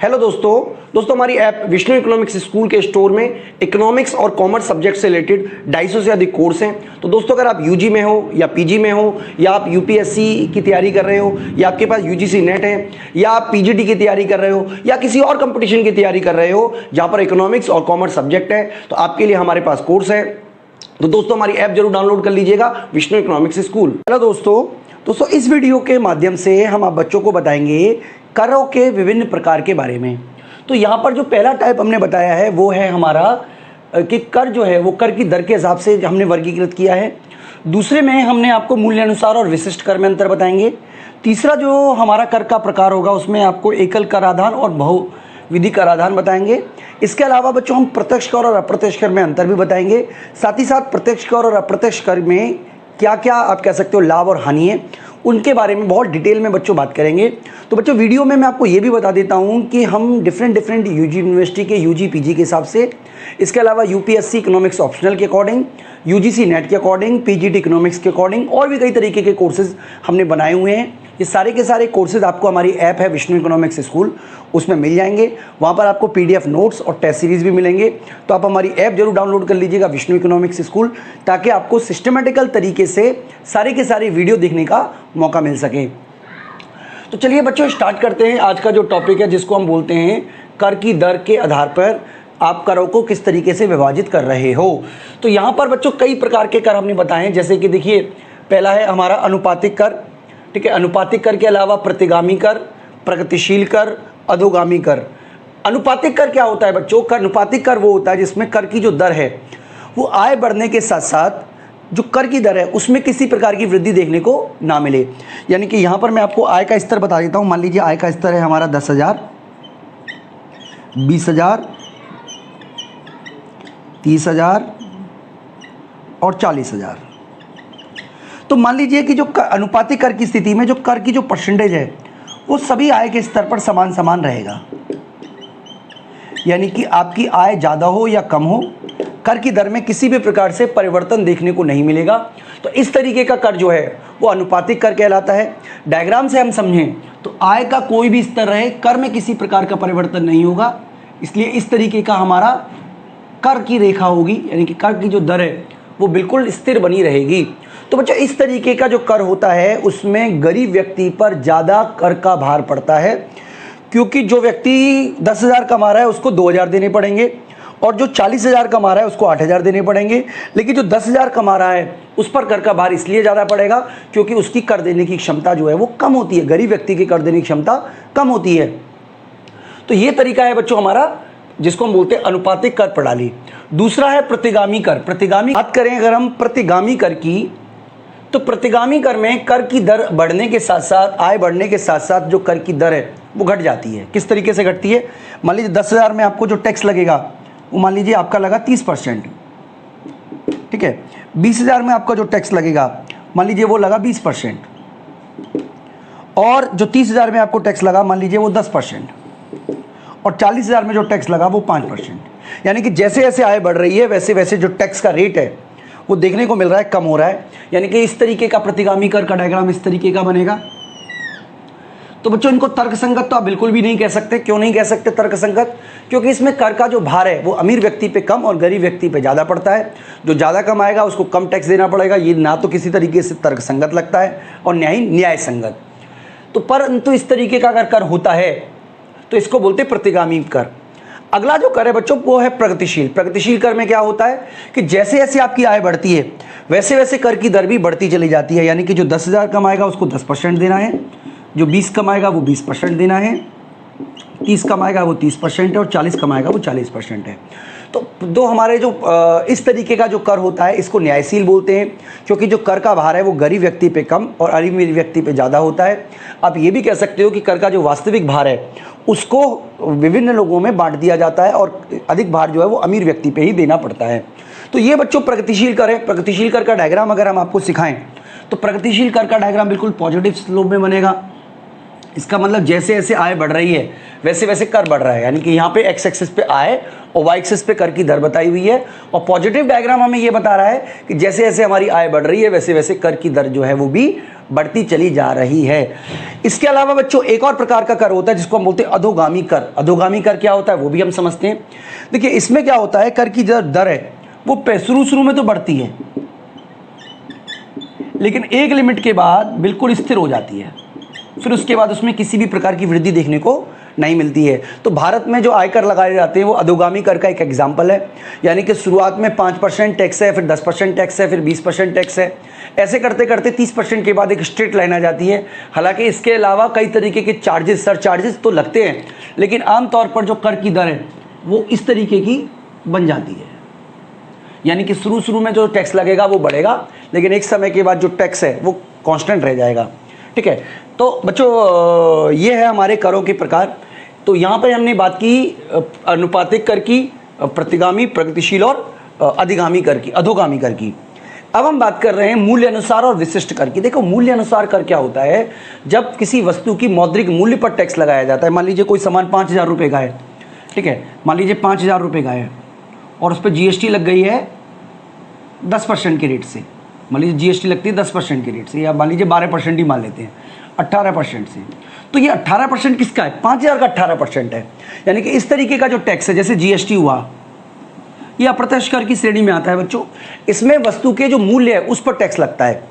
Hello दोस्तों हमारी app Vishnu economics school के स्टोर में इकोनॉमिक्स और कॉमर्स सब्जेक्ट से रिलेटेड 250 से अधिक कोर्स हैं। तो दोस्तों अगर आप यूजी में हो या पीजी में हो या आप यूपीएससी की तैयारी कर रहे हो या आपके पास यूजीसी नेट है या आप पीजीटी की तैयारी कर रहे हो या किसी और कंपटीशन की तैयारी कर रहे हो जहाँ पर इकोनॉमिक्स और कॉमर्स सब्जेक्ट है, तो आपके लिए हमारे पास कोर्स है। तो दोस्तों हमारी ऐप जरूर डाउनलोड कर लीजिएगा, विष्णु इकोनॉमिक्स स्कूल। हेलो दोस्तों इस वीडियो के माध्यम से हम आप बच्चों को बताएंगे करों के विभिन्न प्रकार के बारे में। तो यहाँ पर जो पहला टाइप हमने बताया है वो है हमारा कि कर जो है वो कर की दर के हिसाब से हमने वर्गीकृत किया है। दूसरे में हमने आपको मूल्यानुसार और विशिष्ट कर में अंतर बताएंगे। तीसरा जो हमारा कर का प्रकार होगा उसमें आपको एकल कराधान और बहुविधि कराधान बताएंगे। इसके अलावा बच्चों हम प्रत्यक्ष कर और अप्रत्यक्ष कर में अंतर भी बताएंगे। साथ ही साथ प्रत्यक्ष कर और अप्रत्यक्ष कर में क्या क्या आप कह सकते हो लाभ और हानि है, उनके बारे में बहुत डिटेल में बच्चों बात करेंगे। तो बच्चों वीडियो में मैं आपको ये भी बता देता हूँ कि हम डिफरेंट यूजी यूनिवर्सिटी के यूजी पीजी के हिसाब से, इसके अलावा यूपीएससी इकोनॉमिक्स ऑप्शनल के अकॉर्डिंग, यूजीसी नेट के अकॉर्डिंग, पीजीटी इकोनॉमिक्स के अकॉर्डिंग और भी कई तरीके के कोर्सेज हमने बनाए हुए हैं। ये सारे के सारे कोर्सेज आपको हमारी ऐप है विष्णु इकोनॉमिक्स स्कूल, उसमें मिल जाएंगे। वहाँ पर आपको पीडीएफ नोट्स और टेस्ट सीरीज भी मिलेंगे। तो आप हमारी ऐप जरूर डाउनलोड कर लीजिएगा विष्णु इकोनॉमिक्स स्कूल, ताकि आपको सिस्टमेटिकल तरीके से सारे के सारे वीडियो देखने का मौका मिल सके। तो चलिए बच्चों स्टार्ट करते हैं आज का जो टॉपिक है, जिसको हम बोलते हैं कर की दर के आधार पर आप करों को किस तरीके से विभाजित कर रहे हो। तो यहाँ पर बच्चों कई प्रकार के कर हमने बताए हैं, जैसे कि देखिए पहला है हमारा अनुपातिक कर, ठीक है। अनुपातिक कर के अलावा प्रतिगामी कर, प्रगतिशील कर, अधोगामी कर। अनुपातिक कर क्या होता है बच्चों? अनुपातिक कर वो होता है जिसमें कर की जो दर है वो आय बढ़ने के साथ साथ जो कर की दर है उसमें किसी प्रकार की वृद्धि देखने को ना मिले। यानी कि यहाँ पर मैं आपको आय का स्तर बता देता हूँ। मान लीजिए आय का स्तर है हमारा 10,000, 20,000, 30,000 और 40,000। तो मान लीजिए कि जो अनुपातिक कर की स्थिति में जो कर की जो परसेंटेज है वो सभी आय के स्तर पर समान रहेगा। यानी कि आपकी आय ज़्यादा हो या कम हो, कर की दर में किसी भी प्रकार से परिवर्तन देखने को नहीं मिलेगा। तो इस तरीके का कर जो है वो अनुपातिक कर कहलाता है। डायग्राम से हम समझें तो आय का कोई भी स्तर रहे, कर में किसी प्रकार का परिवर्तन नहीं होगा, इसलिए इस तरीके का हमारा कर की रेखा होगी। यानी कि कर की जो दर है वो बिल्कुल स्थिर बनी रहेगी। तो बच्चों इस तरीके का जो कर होता है उसमें गरीब व्यक्ति पर ज़्यादा कर का भार पड़ता है, क्योंकि जो व्यक्ति 10,000 कमा रहा है उसको 2,000 देने पड़ेंगे और जो 40,000 कमा रहा है उसको 8,000 देने पड़ेंगे। लेकिन जो 10,000 कमा रहा है उस पर कर का भार इसलिए ज़्यादा पड़ेगा क्योंकि उसकी कर देने की क्षमता जो है वो कम होती है, गरीब व्यक्ति की कर देने की क्षमता कम होती है। तो ये तरीका है बच्चों हमारा, जिसको हम बोलते हैं अनुपातिक कर प्रणाली। दूसरा है प्रतिगामी कर। प्रतिगामी बात करें अगर हम प्रतिगामी कर की, तो प्रतिगामी कर में कर की दर बढ़ने के साथ साथ, आय बढ़ने के साथ साथ जो कर की दर है वो घट जाती है। किस तरीके से घटती है? मान लीजिए 10,000 में आपको जो टैक्स लगेगा वो मान लीजिए आपका लगा 30%, ठीक है। 20,000 में आपका जो टैक्स लगेगा मान लीजिए वो लगा 20%, और जो 30,000 में आपको टैक्स लगा मान लीजिए वो 10%, और 40,000 में जो टैक्स लगा वो 5%। यानी कि जैसे जैसे आय बढ़ रही है वैसे वैसे जो टैक्स का रेट है वो देखने को मिल रहा है कम हो रहा है। यानी कि इस तरीके का प्रतिगामी कर का डायग्राम इस तरीके का बनेगा। तो बच्चों इनको तर्कसंगत तो आप बिल्कुल भी नहीं कह सकते। क्यों नहीं कह सकते तर्कसंगत? क्योंकि इसमें कर का जो भार है वो अमीर व्यक्ति पे कम और गरीब व्यक्ति पे ज़्यादा पड़ता है। जो ज़्यादा कमाएगा उसको कम टैक्स देना पड़ेगा। ये ना तो किसी तरीके से तर्कसंगत लगता है और ना ही न्याय संगत। तो परंतु इस तरीके का अगर कर होता है तो इसको बोलते प्रतिगामी कर। अगला जो कर है बच्चों वो है प्रगतिशील। प्रगतिशील कर में क्या होता है कि जैसे जैसे आपकी आय बढ़ती है वैसे वैसे कर की दर भी बढ़ती चली जाती है। यानी कि जो 10,000 कमाएगा उसको 10% देना है, जो 20 कमाएगा वो 20% देना है, 30 कमाएगा वो 30% है और 40 कमाएगा वो 40% है। तो दो हमारे जो इस तरीके का जो कर होता है इसको न्यायशील बोलते हैं, क्योंकि जो कर का भार है वो गरीब व्यक्ति पे कम और अमीर व्यक्ति पे ज़्यादा होता है। आप ये भी कह सकते हो कि कर का जो वास्तविक भार है उसको विभिन्न लोगों में बांट दिया जाता है और अधिक भार जो है वो अमीर व्यक्ति पे ही देना पड़ता है। तो ये बच्चों प्रगतिशील कर है। प्रगतिशील कर का डायग्राम अगर हम आपको सिखाएं तो प्रगतिशील कर का डायग्राम बिल्कुल पॉजिटिव स्लोप में बनेगा। इसका मतलब जैसे जैसे आय बढ़ रही है वैसे वैसे कर बढ़ रहा है। यानी कि यहाँ पे एक्स एक्सिस पे आय और वाई एक्सिस पे कर की दर बताई हुई है, और पॉजिटिव डायग्राम हमें ये बता रहा है कि जैसे जैसे हमारी आय बढ़ रही है वैसे वैसे कर की दर जो है वो भी बढ़ती चली जा रही है। इसके अलावा बच्चों एक और प्रकार का कर होता है जिसको हम बोलते हैं अधोगामी कर। अधोगामी कर क्या होता है वो भी हम समझते हैं। देखिए इसमें क्या होता है, कर की जो दर है वो शुरू में तो बढ़ती है, लेकिन एक लिमिट के बाद बिल्कुल स्थिर हो जाती है, फिर उसके बाद उसमें किसी भी प्रकार की वृद्धि देखने को नहीं मिलती है। तो भारत में जो आयकर लगाए जाते हैं वो अधोगामी कर का एक एग्जाम्पल है, यानी कि शुरुआत में 5% टैक्स है, फिर 10% टैक्स है, फिर 20% टैक्स है, ऐसे करते करते 30% के बाद एक स्ट्रेट लाइन आ जाती है। हालांकि इसके अलावा कई तरीके के चार्जेस, सर चार्जेस तो लगते हैं, लेकिन आमतौर पर जो कर की दर है वो इस तरीके की बन जाती है, यानी कि शुरू में जो टैक्स लगेगा वो बढ़ेगा, लेकिन एक समय के बाद जो टैक्स है वो कांस्टेंट रह जाएगा। ठीक है, तो बच्चों ये है हमारे करों के प्रकार। तो यहाँ पर हमने बात की अनुपातिक कर की, प्रतिगामी, प्रगतिशील और अधिगामी कर की, अधोगामी कर की। अब हम बात कर रहे हैं मूल्य अनुसार और विशिष्ट कर की। देखो मूल्य अनुसार कर क्या होता है, जब किसी वस्तु की मौद्रिक मूल्य पर टैक्स लगाया जाता है। मान लीजिए कोई सामान 5,000 रुपये का है, ठीक है, मान लीजिए 5,000 रुपये का है और उस पर GST लग गई है 10% के रेट से। मान लीजिए GST लगती है 10% के रेट से, या मान लीजिए 12% ही मान लेते हैं, 18% से। तो ये 18% किसका है? 5,000 का 18% है। यानी कि इस तरीके का जो टैक्स है, जैसे GST हुआ, ये अप्रत्यक्ष कर की श्रेणी में आता है बच्चों। इसमें वस्तु के जो मूल्य है उस पर टैक्स लगता है,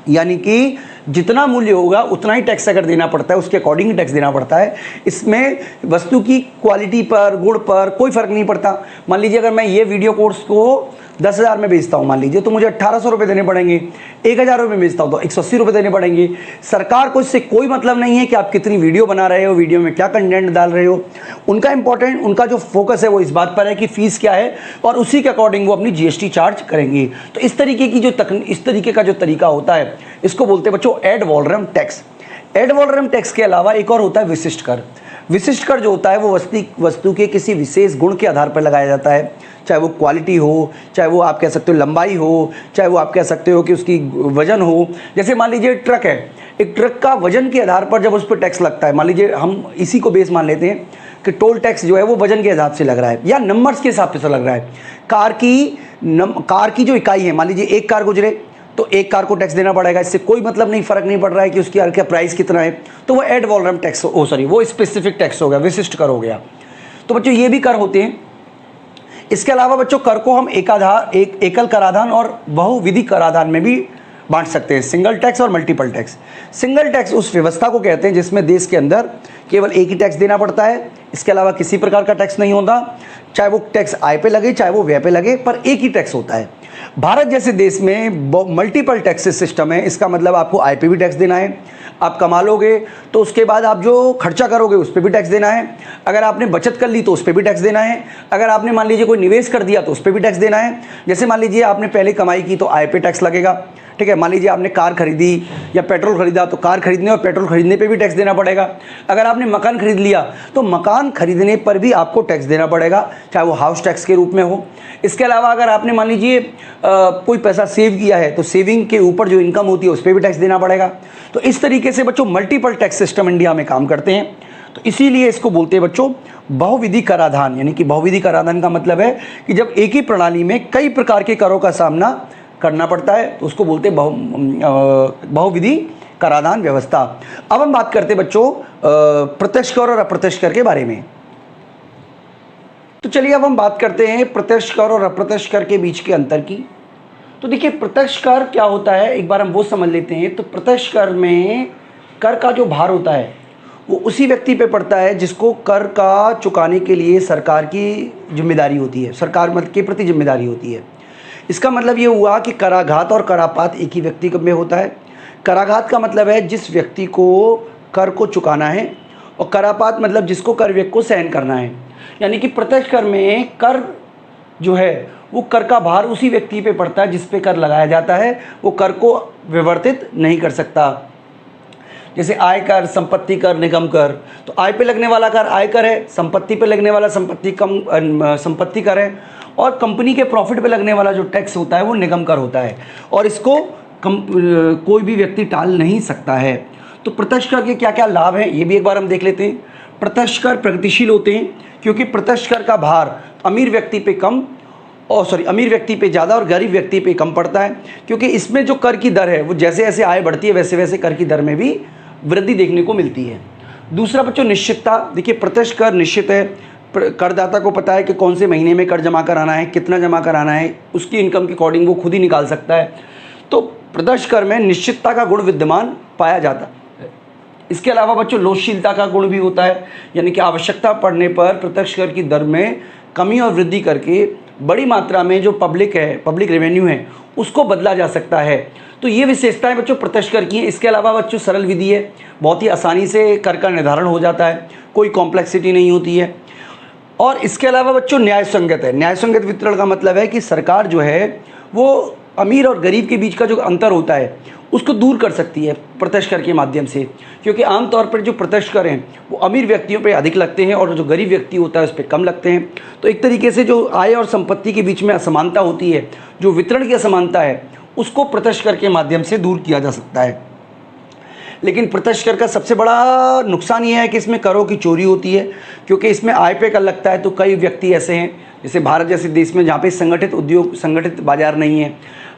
यानी कि जितना मूल्य होगा उतना ही टैक्स अगर देना पड़ता है, उसके अकॉर्डिंग टैक्स देना पड़ता है। इसमें वस्तु की क्वालिटी पर, गुण पर कोई फर्क नहीं पड़ता। मान लीजिए अगर मैं ये वीडियो कोर्स को 10,000 में बेचता हूँ मान लीजिए, तो मुझे 1,800 रुपये देने पड़ेंगे। 1,000 रुपये में बेचता हूँ तो 180 रुपये देने पड़ेंगे। सरकार को इससे कोई मतलब नहीं है कि आप कितनी वीडियो बना रहे हो, वीडियो में क्या कंटेंट डाल रहे हो। उनका जो फोकस है वो इस बात पर है कि फीस क्या है, और उसी के अकॉर्डिंग वो अपनी GST चार्ज करेंगे। तो इस तरीके की इस तरीके का जो तरीका होता है इसको बोलते हैं बच्चों एड वॉलरम टैक्स। एड वॉलरम टैक्स के अलावा एक और होता है विशिष्ट कर। विशिष्ट कर जो होता है वो वस्तु के किसी विशेष गुण के आधार पर लगाया जाता है, चाहे वो क्वालिटी हो, चाहे वो आप कह सकते हो लंबाई हो, चाहे वो आप कह सकते हो कि उसकी वजन हो। जैसे मान लीजिए ट्रक है, एक ट्रक का वजन के आधार पर जब उस पर टैक्स लगता है, मान लीजिए हम इसी को बेस मान लेते हैं कि टोल टैक्स जो है वो वजन के हिसाब से लग रहा है या नंबर्स के हिसाब से लग रहा है। कार की जो इकाई है, मान लीजिए एक कार गुजरे तो एक कार को टैक्स देना पड़ेगा। इससे कोई मतलब नहीं, फर्क नहीं पड़ रहा है कि उसकी कार का प्राइस कितना है, तो वो एड वॉलरम टैक्स वो स्पेसिफिक टैक्स हो गया, विशिष्ट कर हो गया। तो बच्चों ये भी कर होते हैं। इसके अलावा बच्चों कर को हम एकल कराधान और बहुविधि कराधान में भी बांट सकते हैं, सिंगल टैक्स और मल्टीपल टैक्स। सिंगल टैक्स उस व्यवस्था को कहते हैं जिसमें देश के अंदर केवल एक ही टैक्स देना पड़ता है, इसके अलावा किसी प्रकार का टैक्स नहीं होता, चाहे वो टैक्स आय पे लगे चाहे वो व्यय पे लगे, पर एक ही टैक्स होता है। भारत जैसे देश में मल्टीपल टैक्सेस सिस्टम है। इसका मतलब आपको आय पे भी टैक्स देना है, आप कमा लोगे तो उसके बाद आप जो खर्चा करोगे उस पर भी टैक्स देना है, अगर आपने बचत कर ली तो उस पर भी टैक्स देना है, अगर आपने मान लीजिए कोई निवेश कर दिया तो उस पर भी टैक्स देना है। जैसे मान लीजिए आपने पहले कमाई की तो आय पे टैक्स लगेगा, ठीक है। मान लीजिए आपने कार खरीदी या पेट्रोल खरीदा तो कार खरीदने और पेट्रोल खरीदने पे भी टैक्स देना पड़ेगा। अगर आपने मकान खरीद लिया तो मकान खरीदने पर भी आपको टैक्स देना पड़ेगा, चाहे वो हाउस टैक्स के रूप में हो। इसके अलावा अगर आपने मान लीजिए कोई पैसा सेव किया है तो सेविंग के ऊपर जो इनकम होती है उस पर भी टैक्स देना पड़ेगा। तो इस तरीके से बच्चों मल्टीपल टैक्स सिस्टम इंडिया में काम करते हैं। तो इसीलिए इसको बोलते हैं बच्चों बहुविधि कराधान। यानी कि बहुविधि कराधान का मतलब है कि जब एक ही प्रणाली में कई प्रकार के करों का सामना करना पड़ता है तो उसको बोलते हैं बहुविधि कराधान व्यवस्था। अब हम बात करते हैं बच्चों प्रत्यक्ष कर और अप्रत्यक्ष कर के बारे में। तो चलिए अब हम बात करते हैं प्रत्यक्ष कर और अप्रत्यक्ष कर के बीच के अंतर की। तो देखिए प्रत्यक्ष कर क्या होता है एक बार हम वो समझ लेते हैं। तो प्रत्यक्ष कर में कर का जो भार होता है वो उसी व्यक्ति पे पड़ता है जिसको कर का चुकाने के लिए सरकार की जिम्मेदारी होती है, सरकार मत के प्रति जिम्मेदारी होती है। इसका मतलब ये हुआ कि कराघात और करापात एक ही व्यक्ति में होता है। कराघात का मतलब है जिस व्यक्ति को कर को चुकाना है, और करापात मतलब जिसको कर व्यक्ति को सहन करना है। यानी कि प्रत्यक्ष कर में कर जो है वो कर का भार उसी व्यक्ति पे पड़ता है जिस पे कर लगाया जाता है, वो कर को विवर्तित नहीं कर सकता। जैसे आय कर, संपत्ति कर, निगम कर। तो आय पे लगने वाला कर आय कर है, संपत्ति पे लगने वाला संपत्ति कर है, और कंपनी के प्रॉफिट पे लगने वाला जो टैक्स होता है वो निगम कर होता है, और इसको कोई भी व्यक्ति टाल नहीं सकता है। तो प्रत्यक्ष कर के क्या क्या लाभ हैं ये भी एक बार हम देख लेते हैं। प्रत्यक्ष कर प्रगतिशील होते हैं क्योंकि प्रत्यक्ष कर का भार अमीर व्यक्ति पे कम अमीर व्यक्ति पे ज़्यादा और गरीब व्यक्ति पे कम पड़ता है, क्योंकि इसमें जो कर की दर है वो जैसे जैसे आय बढ़ती है वैसे वैसे कर की दर में भी वृद्धि देखने को मिलती है। दूसरा बच्चों निश्चितता। देखिए प्रत्यक्ष कर निश्चित है, करदाता को पता है कि कौन से महीने में कर जमा कराना है, कितना जमा कराना है, उसकी इनकम के अकॉर्डिंग वो खुद ही निकाल सकता है। तो प्रत्यक्ष कर में निश्चितता का गुण विद्यमान पाया जाता है। इसके अलावा बच्चों लोचशीलता का गुण भी होता है, यानी कि आवश्यकता पड़ने पर प्रत्यक्ष कर की दर में कमी और वृद्धि करके बड़ी मात्रा में जो पब्लिक रेवेन्यू है उसको बदला जा सकता है। तो ये विशेषताएं बच्चों प्रत्यक्ष कर की हैं। इसके अलावा बच्चों सरल विधि है, बहुत ही आसानी से कर का निर्धारण हो जाता है, कोई कॉम्प्लेक्सिटी नहीं होती है। और इसके अलावा बच्चों न्याय संगत है। न्याय संगत वितरण का मतलब है कि सरकार जो है वो अमीर और गरीब के बीच का जो अंतर होता है उसको दूर कर सकती है प्रत्यक्ष कर के माध्यम से, क्योंकि आमतौर पर जो प्रत्यक्ष कर हैं वो अमीर व्यक्तियों पे अधिक लगते हैं और जो गरीब व्यक्ति होता है उस पर कम लगते हैं। तो एक तरीके से जो आय और संपत्ति के बीच में असमानता होती है, जो वितरण की असमानता है, उसको प्रत्यक्ष कर के माध्यम से दूर किया जा सकता है। लेकिन प्रत्यक्ष कर का सबसे बड़ा नुकसान ये है कि इसमें करों की चोरी होती है, क्योंकि इसमें आय पे कर लगता है। तो कई व्यक्ति ऐसे हैं, जैसे भारत जैसे देश में जहाँ पे संगठित बाजार नहीं है,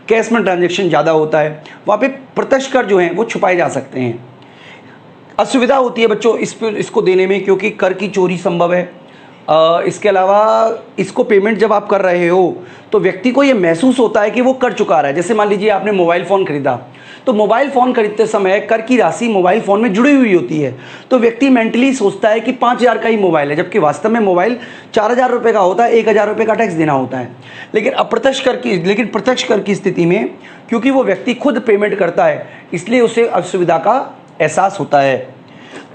कैश में ट्रांजैक्शन ज़्यादा होता है, वहाँ पे प्रत्यक्ष कर जो हैं वो छुपाए जा सकते हैं। असुविधा होती है बच्चों इसको देने में, क्योंकि कर की चोरी संभव है। इसके अलावा इसको पेमेंट जब आप कर रहे हो तो व्यक्ति को ये महसूस होता है कि वो कर चुका रहा है। जैसे मान लीजिए आपने मोबाइल फ़ोन खरीदा, तो मोबाइल फ़ोन खरीदते समय कर की राशि मोबाइल फ़ोन में जुड़ी हुई होती है, तो व्यक्ति मेंटली सोचता है कि 5,000 का ही मोबाइल है, जबकि वास्तव में मोबाइल 4,000 रुपये का होता है, 1,000 रुपये का टैक्स देना होता है। लेकिन प्रत्यक्ष कर की स्थिति में क्योंकि वो व्यक्ति खुद पेमेंट करता है, इसलिए उसे असुविधा का एहसास होता है।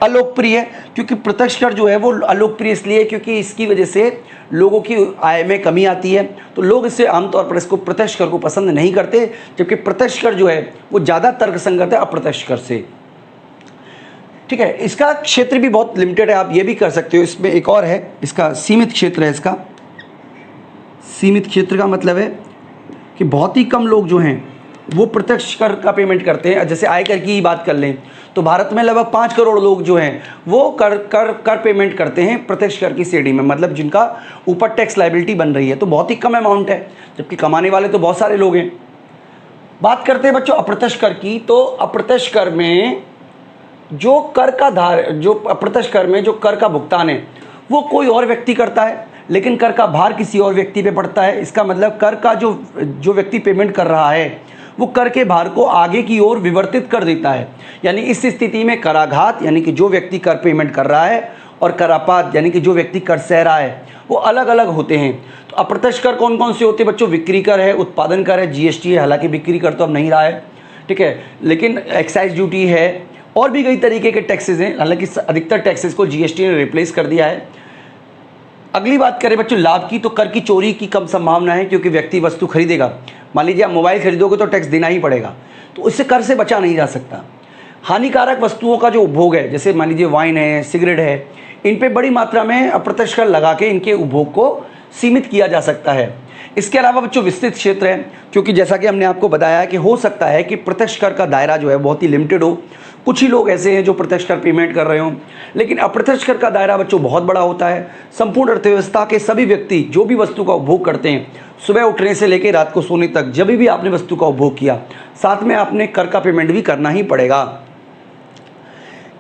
अलोकप्रिय, क्योंकि प्रत्यक्ष कर जो है वो अलोकप्रिय इसलिए क्योंकि इसकी वजह से लोगों की आय में कमी आती है, तो लोग इससे आमतौर पर इसको प्रत्यक्ष कर को पसंद नहीं करते, जबकि प्रत्यक्ष कर जो है वो ज़्यादा तर्कसंगत है अप्रत्यक्ष कर से। ठीक है, इसका क्षेत्र भी बहुत लिमिटेड है, आप ये भी कर सकते हो। इसमें एक और है, इसका सीमित क्षेत्र है। इसका सीमित क्षेत्र का मतलब है कि बहुत ही कम लोग जो हैं वो प्रत्यक्ष कर का पेमेंट करते हैं। जैसे आयकर की बात कर लें तो भारत में लगभग 5 करोड़ लोग जो हैं वो कर पेमेंट करते हैं प्रत्यक्ष कर की श्रेणी में, मतलब जिनका ऊपर टैक्स लायबिलिटी बन रही है। तो बहुत ही कम अमाउंट है, जबकि कमाने वाले तो बहुत सारे लोग हैं। बात करते हैं बच्चों अप्रत्यक्ष कर की, तो अप्रत्यक्ष कर में जो अप्रत्यक्ष कर में जो कर का भुगतान है वो कोई और व्यक्ति करता है, लेकिन कर का भार किसी और व्यक्ति पे पड़ता है। इसका मतलब कर का जो व्यक्ति पेमेंट कर रहा है वो कर के भार को आगे की ओर विवर्तित कर देता है। यानी इस स्थिति में कराघात, यानी कि जो व्यक्ति कर पेमेंट कर रहा है, और करापात, यानी कि जो व्यक्ति कर सह रहा है, वो अलग अलग होते हैं। तो अप्रत्यक्ष कर कौन कौन से होते हैं बच्चों? बिक्री कर है, उत्पादन कर है, जीएसटी है। हालांकि बिक्री कर तो अब नहीं रहा है, ठीक है, लेकिन एक्साइज ड्यूटी है, और भी कई तरीके के टैक्सेस हैं। हालांकि अधिकतर टैक्सेस को जीएसटी ने रिप्लेस कर दिया है। अगली बात करें बच्चों लाभ की, तो कर की चोरी की कम संभावना है, क्योंकि व्यक्ति वस्तु खरीदेगा। मान लीजिए आप मोबाइल खरीदोगे तो टैक्स देना ही पड़ेगा, तो उससे कर से बचा नहीं जा सकता। हानिकारक वस्तुओं का जो उपभोग है, जैसे मान लीजिए वाइन है, सिगरेट है, इन पे बड़ी मात्रा में अप्रत्यक्ष कर लगा के इनके उपभोग को सीमित किया जा सकता है। इसके अलावा बच्चों विस्तृत क्षेत्र है, क्योंकि जैसा कि हमने आपको बताया कि हो सकता है कि प्रत्यक्ष कर का दायरा जो है बहुत ही लिमिटेड हो। कुछ ही लोग ऐसे हैं जो प्रत्यक्ष कर पेमेंट कर रहे हों, लेकिन अप्रत्यक्ष कर का दायरा बच्चों बहुत बड़ा होता है। संपूर्ण अर्थव्यवस्था के सभी व्यक्ति जो भी वस्तु का उपभोग करते हैं, सुबह उठने से लेकर रात को सोने तक, जब भी आपने वस्तु का उपभोग किया, साथ में आपने कर का पेमेंट भी करना ही पड़ेगा।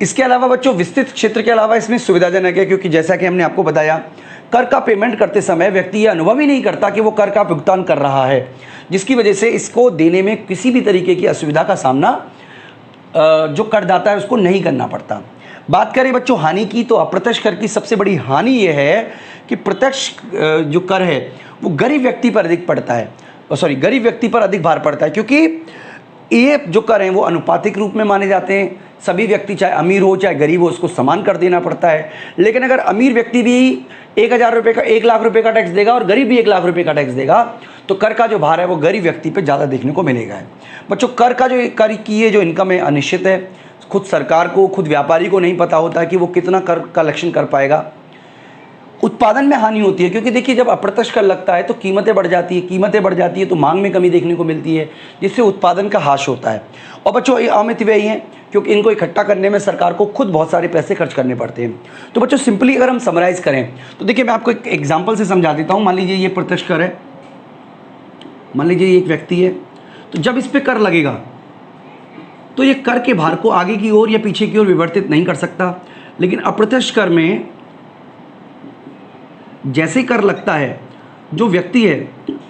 इसके अलावा बच्चों विस्तृत क्षेत्र के अलावा इसमें सुविधाजनक है, क्योंकि जैसा कि हमने आपको बताया, कर का पेमेंट करते समय व्यक्ति यह अनुभव ही नहीं करता कि वो कर का भुगतान कर रहा है, जिसकी वजह से इसको देने में किसी भी तरीके की असुविधा का सामना जो करदाता है उसको नहीं करना पड़ता। बात करें बच्चों हानि की, तो अप्रत्यक्ष कर की सबसे बड़ी हानि यह है कि प्रत्यक्ष जो कर है वो गरीब व्यक्ति पर अधिक पड़ता है, गरीब व्यक्ति पर अधिक भार पड़ता है, क्योंकि ये जो कर हैं वो अनुपातिक रूप में माने जाते हैं। सभी व्यक्ति चाहे अमीर हो चाहे गरीब हो, उसको समान कर देना पड़ता है। लेकिन अगर अमीर व्यक्ति भी 1,000 रुपये का 1,00,000 रुपये का टैक्स देगा और गरीब भी 1,00,000 रुपये का टैक्स देगा, तो कर का जो भार है वो गरीब व्यक्ति पे ज़्यादा देखने को मिलेगा। बच्चों कर की ये जो इनकम है अनिश्चित है। खुद सरकार को, खुद व्यापारी को नहीं पता होता कि वो कितना कर कलेक्शन कर पाएगा। उत्पादन में हानि होती है, क्योंकि देखिए जब अप्रत्यक्ष कर लगता है तो कीमतें बढ़ जाती है, तो मांग में कमी देखने को मिलती है, जिससे उत्पादन का ह्रास होता है। और बच्चों ये अमित व्यय हैं, क्योंकि इनको इकट्ठा करने में सरकार को खुद बहुत सारे पैसे खर्च करने पड़ते हैं। तो बच्चों सिंपली अगर हम समराइज़ करें तो देखिए मैं आपको एक एग्जाम्पल से समझा देता हूँ। मान लीजिए ये प्रत्यक्ष कर है, मान लीजिए ये एक व्यक्ति है, तो जब इस पे कर लगेगा तो ये कर के भार को आगे की ओर या पीछे की ओर विवर्तित नहीं कर सकता। लेकिन अप्रत्यक्ष कर में जैसे ही कर लगता है, जो व्यक्ति है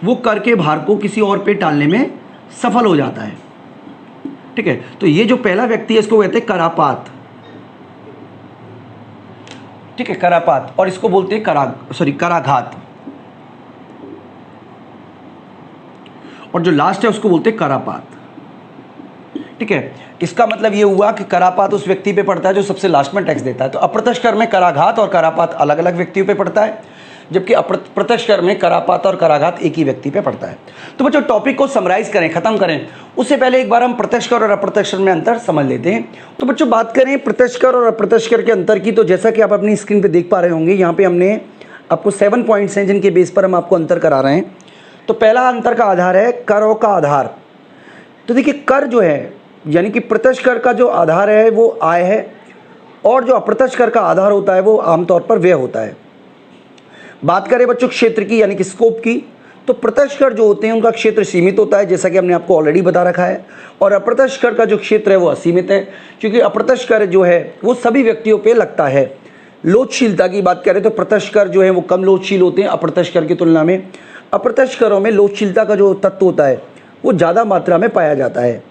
वो कर के भार को किसी और पे टालने में सफल हो जाता है। ठीक है, तो ये जो पहला व्यक्ति है इसको कहते हैं करापात। ठीक है, करापात, और इसको बोलते हैं कराघात, और जो लास्ट है उसको बोलते हैं करापात। ठीक है, इसका मतलब ये हुआ कि करापात उस व्यक्ति पे पड़ता है जो सबसे लास्ट में टैक्स देता है। तो अप्रत्यक्ष कर में कराघात और करापात अलग अलग व्यक्तियों पे पड़ता है, जबकि प्रत्यक्ष कर में करापात और कराघात एक ही व्यक्ति पे पड़ता है। तो बच्चों टॉपिक को समराइज करें, खत्म करें, उससे पहले एक बार हम प्रत्यक्ष कर और अप्रत्यक्ष कर में अंतर समझ लेते हैं। तो बच्चों बात करें प्रत्यक्ष कर और अप्रत्यक्ष कर के अंतर की, तो जैसा कि आप अपनी स्क्रीन पे देख पा रहे होंगे, यहाँ पे हमने आपको 7 पॉइंट्स हैं जिनके बेस पर हम आपको अंतर करा रहे हैं। तो पहला अंतर का आधार है करों का आधार। तो देखिए कर जो है यानी कि प्रत्यक्ष कर का जो आधार है वो आय है, और जो अप्रत्यक्ष कर का आधार होता है वो आमतौर पर व्यय होता है। बात करें बच्चों क्षेत्र की यानी कि स्कोप की, तो प्रत्यक्ष कर जो होते हैं उनका क्षेत्र सीमित होता है, जैसा कि हमने आपको ऑलरेडी बता रखा है, और अप्रत्यक्ष कर का जो क्षेत्र है वो असीमित है, क्योंकि अप्रत्यक्ष कर जो है वो सभी व्यक्तियों पे लगता है। लोचशीलता की बात करें तो प्रत्यक्ष कर जो है वो कम लोचशील होते हैं अप्रत्यक्ष कर की तुलना में। अप्रत्यक्ष करों में लोचशीलता का जो तत्व होता है वो ज़्यादा मात्रा में पाया जाता है।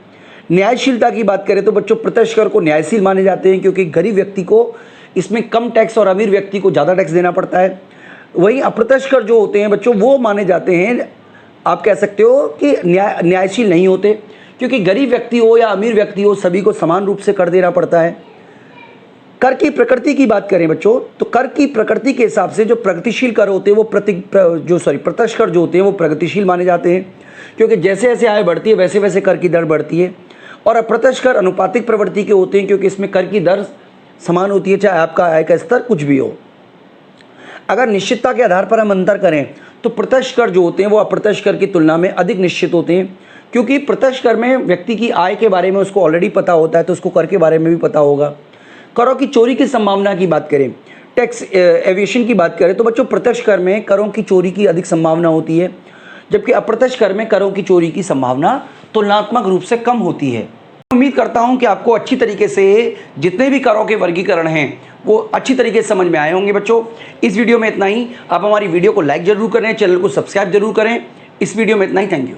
न्यायशीलता की बात करें तो बच्चों प्रत्यक्ष कर को न्यायशील माने जाते हैं, क्योंकि गरीब व्यक्ति को इसमें कम टैक्स और अमीर व्यक्ति को ज़्यादा टैक्स देना पड़ता है। वहीं अप्रत्यक्ष कर जो होते हैं बच्चों वो माने जाते हैं, आप कह सकते हो कि न्यायशील नहीं होते, क्योंकि गरीब व्यक्ति हो या अमीर व्यक्ति हो सभी को समान रूप से कर देना पड़ता है। कर की प्रकृति की बात करें बच्चों, तो कर की प्रकृति के हिसाब से जो प्रगतिशील कर होते हैं वो प्रत्यक्ष कर जो होते हैं वो प्रगतिशील माने जाते हैं, क्योंकि जैसे जैसे आय बढ़ती है वैसे वैसे कर की दर बढ़ती है। और अप्रत्यक्ष कर अनुपातिक प्रवृत्ति के होते हैं, क्योंकि इसमें कर की दर समान होती है चाहे आपका आय का स्तर कुछ भी हो। अगर निश्चितता के आधार पर हम अंतर करें तो प्रत्यक्ष कर जो होते हैं वो अप्रत्यक्ष कर की तुलना में अधिक निश्चित होते हैं, क्योंकि प्रत्यक्ष कर में व्यक्ति की आय के बारे में उसको ऑलरेडी पता होता है, तो उसको कर के बारे में भी पता होगा। करों की चोरी की संभावना की बात करें, टैक्स एविएशन की बात करें, तो बच्चों प्रत्यक्ष कर में करों की चोरी की अधिक संभावना होती है, जबकि अप्रत्यक्ष कर में करों की चोरी की संभावना तुलनात्मक रूप से कम होती है। उम्मीद करता हूं कि आपको अच्छी तरीके से जितने भी करों के वर्गीकरण हैं वो अच्छी तरीके से समझ में आए होंगे। बच्चों इस वीडियो में इतना ही। आप हमारी वीडियो को लाइक जरूर करें, चैनल को सब्सक्राइब जरूर करें। इस वीडियो में इतना ही। Thank you.